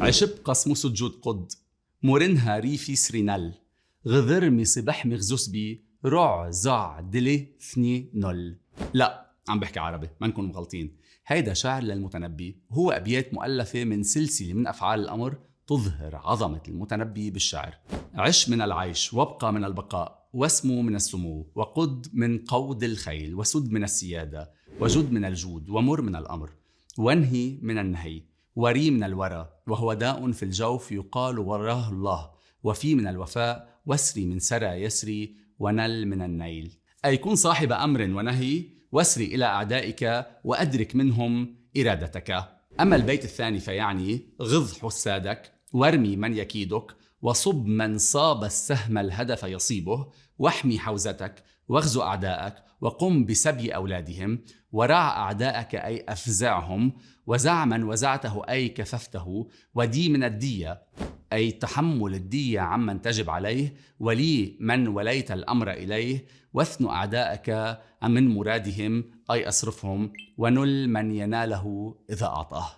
عشب قسمو سجود قد، مرنها ريفي سرينال، غذر مي بحمي غزوسبي، رع زع دلي ثني نل. لا عم بحكي عربي، ما نكون مغلطين. هيدا شعر للمتنبي، هو أبيات مؤلفة من سلسلة من أفعال الأمر تظهر عظمة المتنبي بالشعر. عش من العيش، وابقى من البقاء، واسمو من السمو، وقد من قود الخيل، وسد من السيادة، وجد من الجود، ومر من الأمر، وانهي من النهي، وري من الورى، وهو داء في الجوف يقال وراه الله، وفي من الوفاء، واسري من سرى يسري، ونل من النيل. أي كن صاحب أمر ونهي، واسري إلى أعدائك، وأدرك منهم إرادتك. أما البيت الثاني فيعني غض حسادك، وارمي من يكيدك، وصب من صاب السهم الهدف يصيبه، واحمي حوزتك، واغزو أعدائك، وقم بسبي أولادهم، ورع أعدائك أي أفزعهم، وزع من وزعته أي كففته، ودي من الدية أي تحمل الدية عمن تجب عليه، ولي من وليت الأمر إليه، واثنوا أعدائك من مرادهم أي أصرفهم، ونل من يناله إذا أعطاه.